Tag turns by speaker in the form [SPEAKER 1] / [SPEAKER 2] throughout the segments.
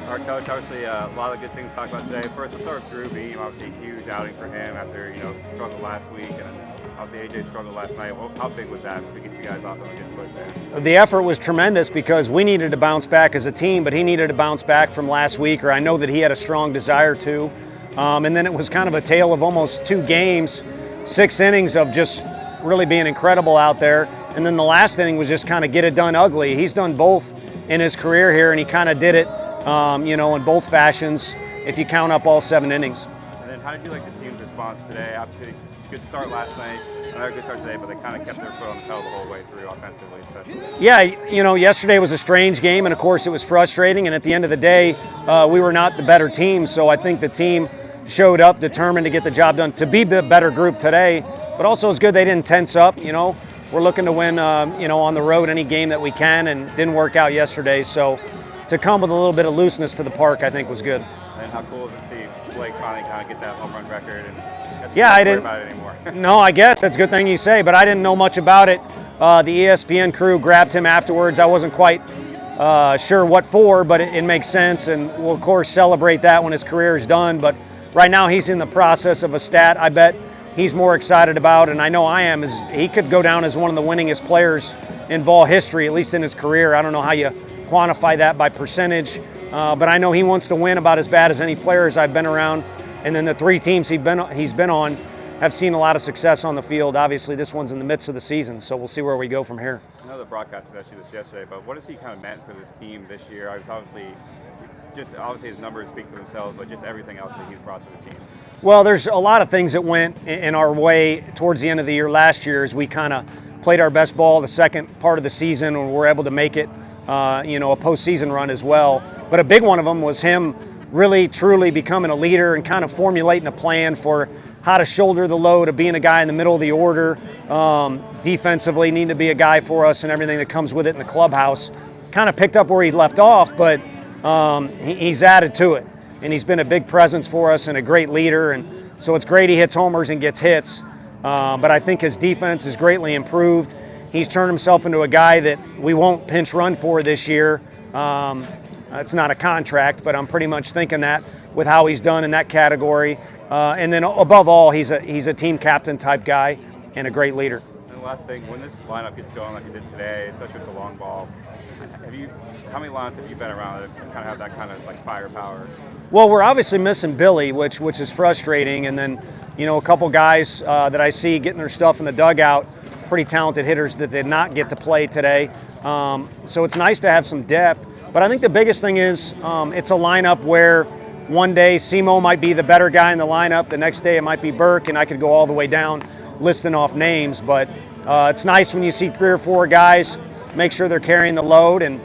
[SPEAKER 1] Our coach, obviously, a lot of good things to talk about today. First, let's start with Drew Beam. Obviously, a huge outing for him after struggled last week, and obviously AJ struggled last night. How big was that to get you guys off on a good foot there?
[SPEAKER 2] The effort was tremendous because we needed to bounce back as a team, but he needed to bounce back from last week, or I know that he had a strong desire to. And then it was kind of a tale of almost 2 games, 6 innings of just really being incredible out there. And then the last inning was just kind of get it done ugly. He's done both in his career here, and he kind of did it, in both fashions if you count up all 7 innings.
[SPEAKER 1] And then how did you like the team's response today? Obviously, good start last night, another good start today, but they kind of kept their foot on the pedal the whole way through offensively, especially.
[SPEAKER 2] Yeah, yesterday was a strange game, and of course it was frustrating, and at the end of the day, we were not the better team, so I think the team showed up determined to get the job done, to be the better group today, but also it's good they didn't tense up. We're looking to win, on the road any game that we can, and didn't work out yesterday, so to come with a little bit of looseness to the park, I think was good.
[SPEAKER 1] And how cool is it to see Blake finally kind of get that home run record? And
[SPEAKER 2] I didn't
[SPEAKER 1] about it anymore.
[SPEAKER 2] No, I guess that's a good thing you say, but I didn't know much about it. The ESPN crew grabbed him afterwards. I wasn't quite sure what for, but it makes sense, and we'll of course celebrate that when his career is done. But right now he's in the process of a stat I bet he's more excited about, and I know I am, is he could go down as one of the winningest players in ball history, at least in his career. I don't know how you quantify that by percentage, but I know he wants to win about as bad as any players I've been around. And then the 3 teams he's been on have seen a lot of success on the field. Obviously, this one's in the midst of the season, so we'll see where we go from here.
[SPEAKER 1] I know the broadcast especially this yesterday, but what has he kind of meant for this team this year? Obviously his numbers speak for themselves, but just everything else that he's brought to the team.
[SPEAKER 2] Well, there's a lot of things that went in our way towards the end of the year last year as we kind of played our best ball the second part of the season, and we're able to make it, a postseason run as well. But a big one of them was him really, truly becoming a leader and kind of formulating a plan for how to shoulder the load of being a guy in the middle of the order, defensively need to be a guy for us and everything that comes with it in the clubhouse. Kind of picked up where he left off, but he's added to it. And he's been a big presence for us and a great leader. And so it's great he hits homers and gets hits. But I think his defense is greatly improved. He's turned himself into a guy that we won't pinch run for this year. It's not a contract, but I'm pretty much thinking that with how he's done in that category. And then above all, he's a team captain type guy and a great leader.
[SPEAKER 1] And the last thing, when this lineup gets going like you did today, especially with the long ball, how many lines have you been around that kind of have that kind of like firepower?
[SPEAKER 2] Well, we're obviously missing Billy, which is frustrating, and then a couple guys that I see getting their stuff in the dugout, pretty talented hitters that did not get to play today. So it's nice to have some depth. But I think the biggest thing is it's a lineup where one day Simo might be the better guy in the lineup, the next day it might be Burke, and I could go all the way down listing off names. But it's nice when you see 3 or 4 guys make sure they're carrying the load, and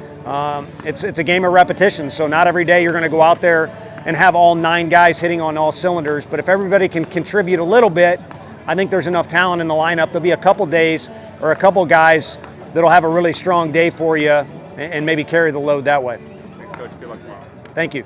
[SPEAKER 2] it's a game of repetition. So not every day you're going to go out there and have all 9 guys hitting on all cylinders. But if everybody can contribute a little bit, I think there's enough talent in the lineup. There'll be a couple days or a couple guys that'll have a really strong day for you and maybe carry the load that way.
[SPEAKER 1] Thanks, Coach. Good luck tomorrow.
[SPEAKER 2] Thank you.